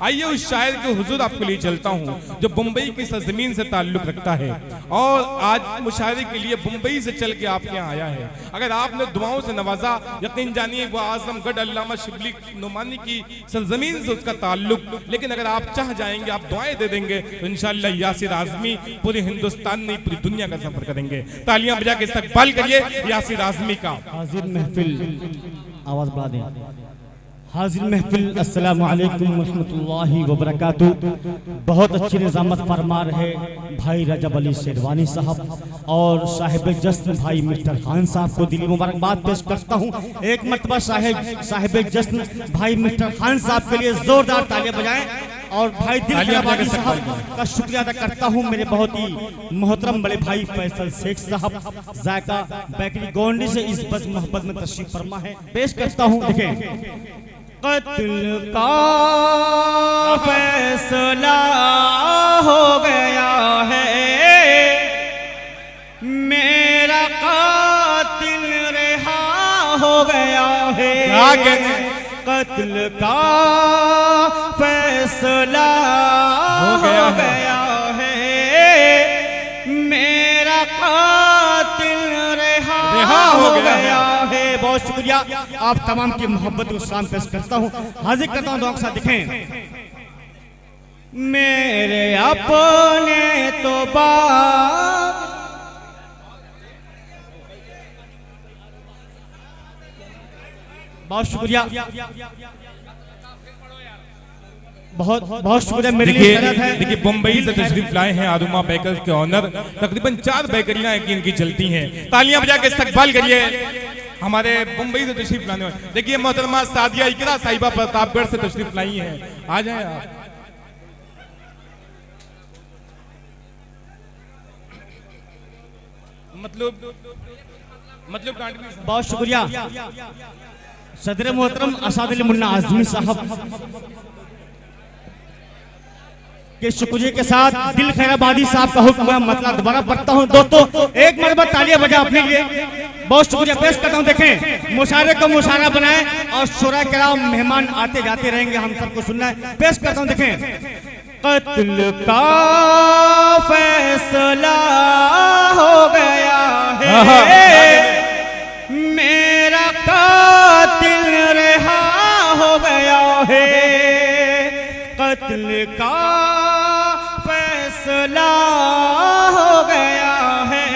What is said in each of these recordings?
आइए उस शायर के हुजूर आपको लिए चलता हूँ जो बम्बई की सरजमीन से ताल्लुक रखता है और आज मुशायरे के लिए बम्बई से चल के आपके यहाँ आया है। अगर आपने दुआओं से नवाजा, यकीन जानिए वो आजमगढ़ अल्लामा शिबली नुमानी की सरजमीन से उसका ताल्लुक। लेकिन अगर आप चाह जाएंगे, आप दुआएं दे देंगे तो इंशाअल्लाह यासिर आजमी पूरे हिंदुस्तान में पूरी दुनिया का सफर करेंगे। तालियां बजा के इस्तकबाल करिए यासिर आजमी का। हाजिर महफिल, आवाज बढ़ा दें। हाजिर महफिल, अस्सलामु अलैकुम रहमतुल्लाहि व बरकातुहू। बहुत अच्छी निजामत फरमा रहे भाई रजब अली शेरवानी साहब और साहिब जश्न भाई मिस्टर खान साहब को दिली मुबारकबाद पेश करता हूँ। एक मरतबा साहिब जश्न भाई मिस्टर खान साहब के लिए जोरदार तालियां बजाएं और भाई दिल साहब का शुक्रिया अदा करता हूँ। मेरे बहुत ही मोहतरम बड़े भाई फैसल शेख साहब जायका बेकरी गोंडी से इस बस मोहब्बत में तशरीफ फरमा है। पेश करता हूँ, देखें। कत्ल का फैसला हो गया है, मेरा कातिल रिहा हो गया है। कत्ल का फैसला हो गया है, मेरा कातिल रिहा हो गया है। बहुत शुक्रिया, आप तमाम की मोहब्बत को सलाम पेश करता हूँ। हाजिर करता हूँ, दुआ के साथ दिखें। मेरे अपने तो बहुत शुक्रिया, बहुत शुक्रिया। मेरे लिए देखिए बम्बई से तशरीफ लाए हैं आरुमा बेकर के ऑनर। तकरीबन 4 बेकरियां इनकी चलती हैं। तालियां बजा के इस्तकबाल करिए हमारे मुंबई से तशरीफ लाने वाले। देखिए मोहतरमा सादिया इकरा साहिबा प्रतापगढ़ से तशरीफ लाई हैं। आ जाए आप। मतलब बहुत शुक्रिया सदर मोहतरम असाद अली मुन्ना आजमी साहब के शुक्रिया के साथ दिल खैराबादी साहब का हुक्म है, मतलब दोबारा पढ़ता हूँ। दोस्तों एक मरतबा तालियां बजा अपने लिए। बहुत शुक्रिया पेश करता हूँ। देखें, मुशायरे को मुशायरा बनाए और शुरा किराम मेहमान आते जाते रहेंगे, हम सबको सुनना है। पेश करता हूँ, देखें। कत्ल का फैसला हो गया है, मेरा कातिल रिहा हो गया है। कत्ल का फैसला हो गया है,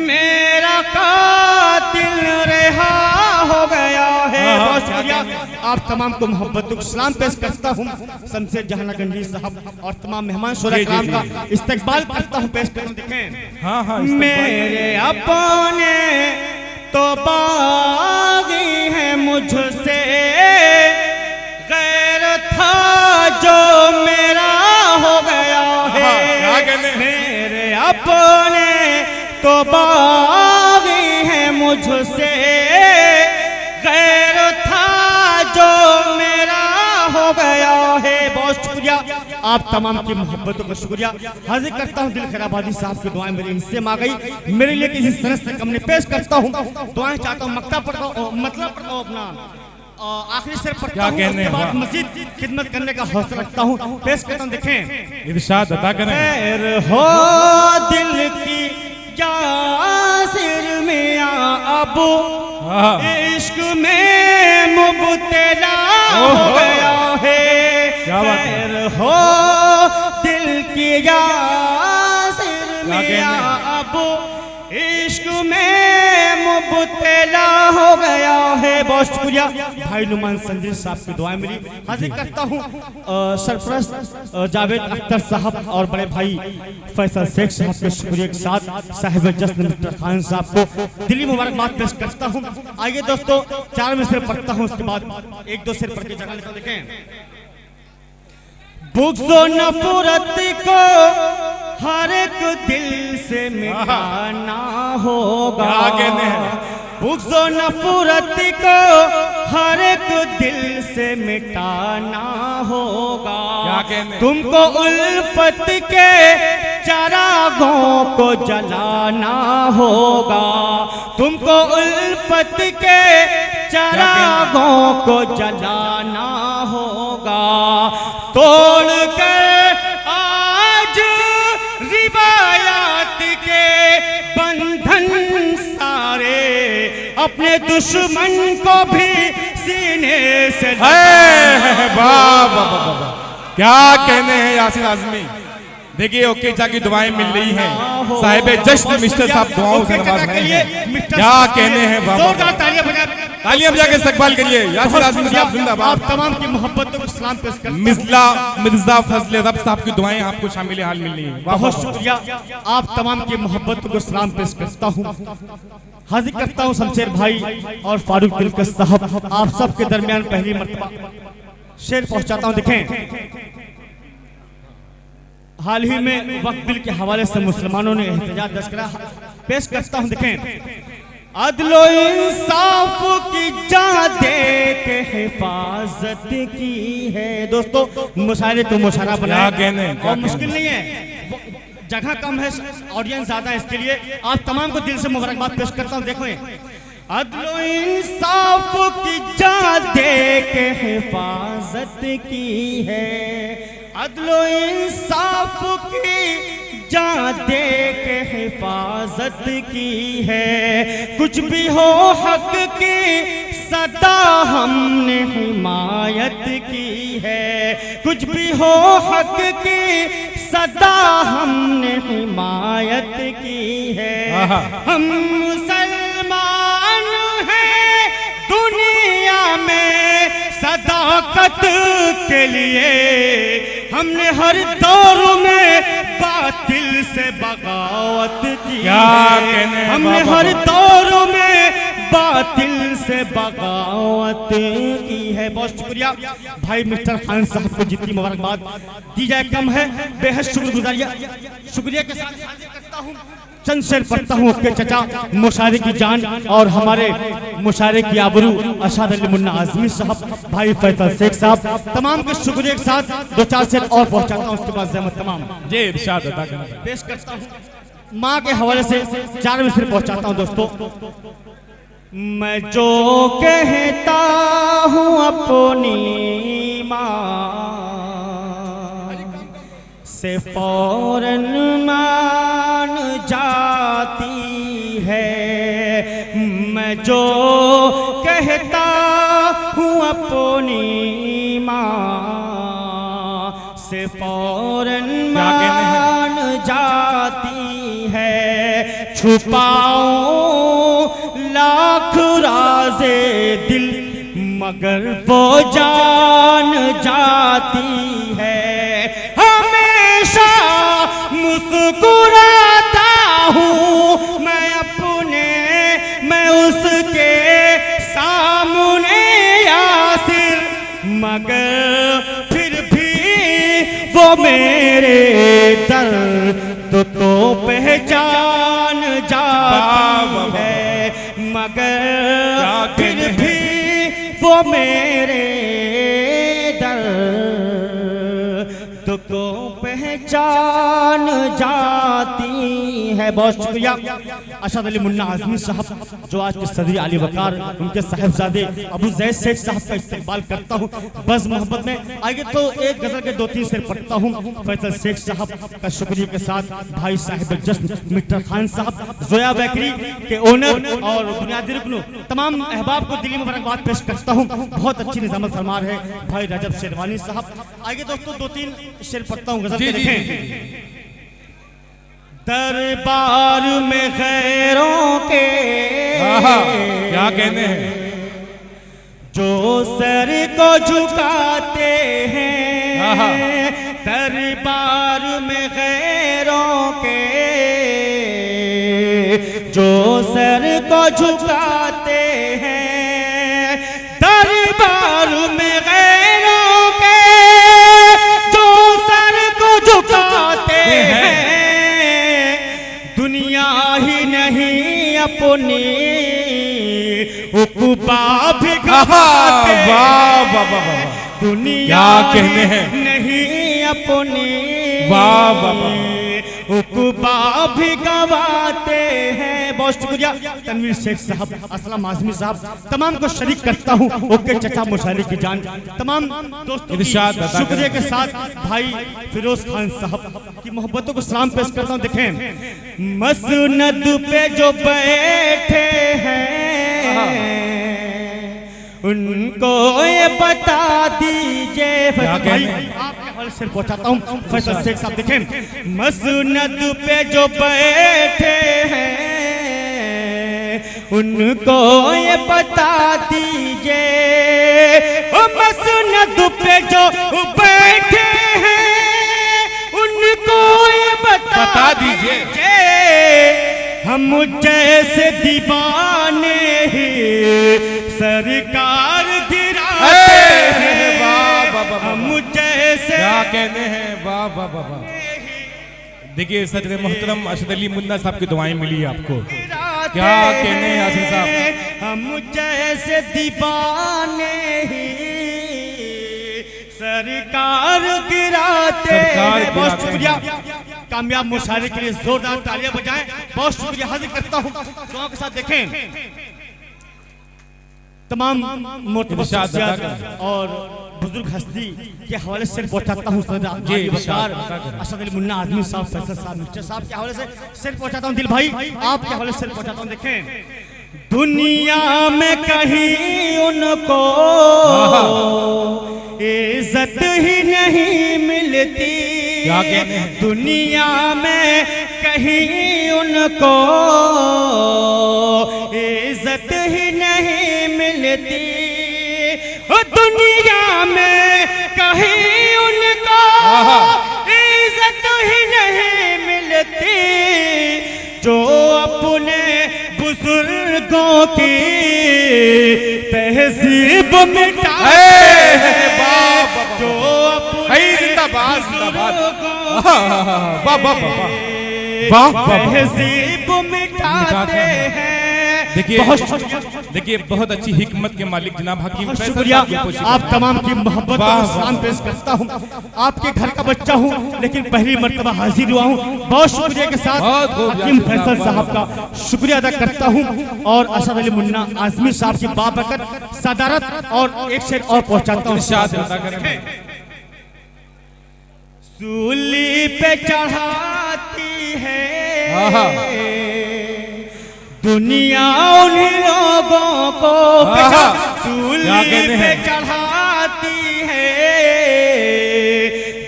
मेरा कातिल रिहा हो गया है। बहुत शुक्रिया, आप तमाम को मोहब्बत को सलाम पेश करता हूँ। शमशेर जहां गंजी साहब और तमाम मेहमान शोरा किराम का इस्तकबाल करता हूँ। पेश करता हूँ, देखें। हाँ, मेरे अपने तो बागी है, मुझसे गैर था जो मेरा हो गया है। मेरे अपने तो बागी है, मुझसे गैर था जो मेरा हो गया है। बहुत शुक्रिया, आप तमाम की मोहब्बतों का शुक्रिया। हाजिर करता हूँ दिल खैराबादी साहब की दुआएं मेरे हिस्से में आ गई। मेरे लिए किसी सनद से कम नहीं। पेश करता हूँ, दुआएं चाहता हूँ, मक्ता पढ़ता हूँ, मतलब पढ़ता हूँ अपना आखिरी शेर पढ़ता हूँ, उसके बाद मजीद खिदमत करने का हौसला रखता हूँ। पेश करता हूँ, देखें। इरशाद अता करें। खैर हो दिल की यासिर मियां अबू इश्क में मुब्तला हो गया है। खैर हो दिल की यासिर मियां अबू इश्क में मुब्तला हो गया है। बहुत शुक्रिया भाई नुमान संजीव साहब की दुआएं मिली। हाजिर करता हूँ सरपरस्त जावेद अख्तर साहब और बड़े भाई फैसल शेख साहब के शुक्रिया के साथ साहिब जश्न मिस्टर खान साहब को दिली मुबारकबाद पेश करता हूँ। आइए दोस्तों, 4 में शेर पढ़ता हूँ, उसके बाद 1-2 शेर पढ़ के जगह लिखा। देखें। बुग़्ज़ व नफ़रत को हर एक दिल से मिटाना होगा। बुग़्ज़ व नफ़रत को हर एक दिल से मिटाना होगा। तुमको उल्फत के चरागों को जलाना होगा। तुमको उल्फत के चरागों को जलाना होगा। तोड़ कर आज रिवायात के बंधन सारे, अपने दुश्मन को भी सीने से क्या कहने हैं यासिर आजमी। देखिए ओके चा की दुआएं मिल रही हैं, साहिब जश्न मिस्टर साहब दुआओं से नवाज रहे हैं। क्या कहने हैं बाबा, तालियां बजा के इस्तकबाल करिए। यासिर आजमी साहब जिंदाबाद। आप तमाम की मोहब्बतों को सलाम पेश करता हूं। मिर्जा फजल रब साहब की दुआएं आपको शामिल हाल मिल रही हैं। बहुत शुक्रिया, आप तमाम की मोहब्बतों को सलाम पेश करता हूं। हाजिर करता हूं शमशेर भाई और फारूक दिलकश साहब, आप सबके दरमियान पहली मर्तबा शेर पहुंचाता हूं। देखें, हाल ही में वक्फ बिल के हवाले से मुसलमानों ने एहतजाज दर्ज करा, पेश करता हूं। देखें, अदलो इंसाफ की जा दे के हिफाजत की है। दोस्तों मुशायरे तो मुशायरा बनाया और मुश्किल नहीं है, जगह कम है, ऑडियंस ज्यादा है, इसके लिए आप तमाम को दिल से मुबारकबाद पेश करता हूं। देखो, अदलो इंसाफ की जा दे के हिफाजत की है, अदलो इंसाफ की जा दे के हिफाजत की है। कुछ भी हो हक की सदा हमने हिमायत की है, कुछ भी हो हक की सदा हमने हिमायत की है। हम मुसलमान हैं दुनिया में सदाकत के लिए, हमने हर दौर में बातिल से बगावत की है, हमने हर दौर में बातिल से बगावत की है। बहुत शुक्रिया भाई मिस्टर खान साहब को जितनी मुबारकबाद दी जाए कम है, बेहद शुक्रगुजारिया शुक्रिया के साथ करता हूँ। चंद शेर पढ़ता हूँ के चचा मुशायरे की जान और हमारे मुशायरे की आबरू अरशद अली मुन्ना आजमी साहब, भाई फैसल शेख साहब, तमाम के शुक्रिया के साथ दो चार शेर और पहुँचाता हूँ। उसके बाद जहमत तमाम जी इरशाद अता करना पेश करता हूँ। माँ के हवाले से 4वें शेर पहुँचाता हूँ। दोस्तों, मैं जो कहता हूँ अपनी माँ से फौरन मान जाती है, मैं जो कहता हूँ अपनी माँ से फौरन मान जाती है। छुपाऊं लाख राज़े दिल मगर वो जान जाती है। हमेशा मुस्कुराता हूँ मैं उसके सामने यासिर, मगर फिर भी वो मेरे दर्द तो पहचान जाती है, मगर फिर भी वो मेरे दर्द को पहचान जाती है। बहुत शुक्रिया अरशद अली मुन्ना आजमी साहब जो आज के सदरी अली वकार, उनके साहिबजादे अबू जैद शेख साहब का इस्तेमाल करता हूँ बस मोहब्बत में। आगे तो एक गजल के 2-3 शेर पढ़ता हूँ। फैसल शेख साहब का शुक्रिया के साथ भाई साहिब जश्न मिस्टर खान साहब, जोया बेकरी के ओनर और बुनियादी रुकन, तमाम अहबाब को दिली मुबारकबाद पेश करता हूँ। बहुत अच्छी निजामत फरमार है भाई रजब शेरवानी साहब। आगे दोस्तों 2-3 शेर पढ़ता हूँ गजल के। दरबार में गैरों के क्या कहने हैं, जो सर को झुकाते हैं, दरबार में गैरों के जो सर को झुकाते हैं, दरबार में गैरों के जो सर को झुकाते हैं, दुनिया ही नहीं अपनी उक़बा भी गवाते हैं, दुनिया कहने हैं नहीं अपनी उकबा भी गवाते हैं। बहुत शुक्रिया तनवीर शेख साहब, असलम आजमी साहब, तमाम को शरीक करता हूँ। ओके चचा मुशायरे की जान, तमाम दोस्तों की शुक्रिया के साथ भाई फिरोज खान साहब की मोहब्बतों को सलाम पेश करता हूँ। देखें मसनद पे जो बैठे हैं उनको ये बता दीजिए। भाई आपके हवाले से पहुंचाता हूँ फैसल शेख साहब। देखें मसनद पे जो बैठे हैं उनको ये बता दीजिए। मसनद पे जो बैठे हैं उनको ये बता दीजिए। हम जैसे दीवाने ही सरकार गिराते हैं। हम जैसे क्या कहने हैं। वाह वाह वाह वाह। देखिए सदर मोहतरम अरशद अली मुन्ना साहब की दुआएं मिली आपको। क्या कहने हैं यासिर साहब। हम जैसे दीवाने ही सरकार गिराते हैं। बहुत शुक्रिया कामयाब मुशायरे के लिए जोरदार तालियां बजाएं। बहुत शुक्रिया हाजिर करता हूं दुआओं के साथ। देखें तमाम मोतबर और बुजुर्ग हस्ती के हवाले से पहुंचाता हूँ। अरशद अली मुन्ना आजमी साहब, फैसल साहब, मिर्जा साहब के हवाले से सिर पहुंचाता हूँ। दिल भाई आपके हवाले से पहुंचाता हूँ। देखें दुनिया में कहीं उनको इज्जत ही नहीं मिलती। दुनिया में कहीं उनको इज्जत ही नहीं मिलती। दुनिया में कहीं उनको इज्जत ही नहीं मिलती। जो अपने बुजुर्गों की तहजीब मिटाते हैं। जो अपने तहजीब मिटाते हैं। देखिए बहुत अच्छी हिकमत के मालिक जनाब हकीम शुक्रिया आप तमाम की मोहब्बत को सलाम पेश करता हूँ। आपके घर का बच्चा हूँ लेकिन पहली मर्तबा हाजिर हुआ हूँ। बहुत शुक्रिया के साथ हकीम फैसल साहब का शुक्रिया अदा करता हूँ और अरशद अली मुन्ना आजमी साहब की बाबरकत सदारत और एक शेर और पहुँचाता हूँ। सूली पे चढ़ाती है दुनिया उन्हीं लोगों को। सूली पे चढ़ाती है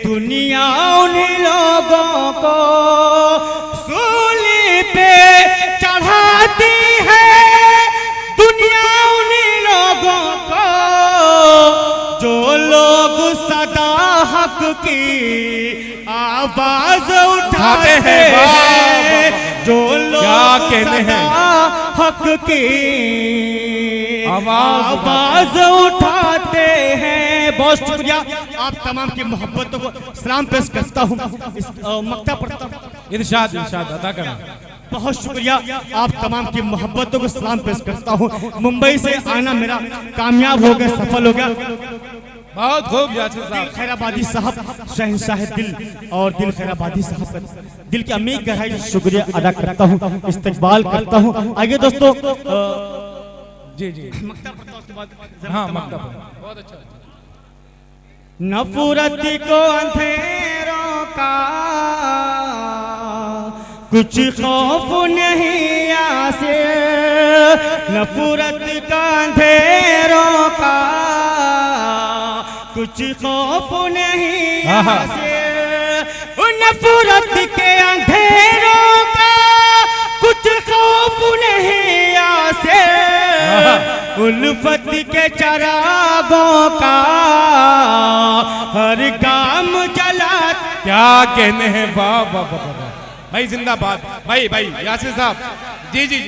दुनिया उन्हीं लोगों को। सूली पे चढ़ाती है दुनिया उन्हीं लोगों को जो लोग सदा हक की आवाज उठाते हैं। जो लोग सदा हक की आवाज उठाते हैं। बहुत शुक्रिया आप तमाम की मोहब्बतों को सलाम पेश करता हूँ। मक्ता पढ़ता हूँ। इरशाद अदा करना। बहुत शुक्रिया आप तमाम की मोहब्बतों को सलाम पेश करता हूँ। मुंबई से आना मेरा कामयाब हो गया, सफल हो गया। बहुत खूब यासिर साहब। दिल खैराबादी साहब शहंशाह दिल और दिल खैराबादी साहब का दिल की अमीर गहराई से शुक्रिया अदा करता हूँ, इस्तकबाल करता हूँ। आइए दोस्तों जी हाँ मक्ता बहुत अच्छा। नफरत को अंधेरों का कुछ खौफ नहीं आसे। नफरत का अंधेरों का कुछ खौफ नहीं आसे। नफरत के अंधेरों का कुछ खौफ नहीं आसे। उल्फत के चरागों का हर काम जला। क्या कहने हैं। वाह वाह वाह भाई जिंदाबाद। भाई यासिर साहब जी।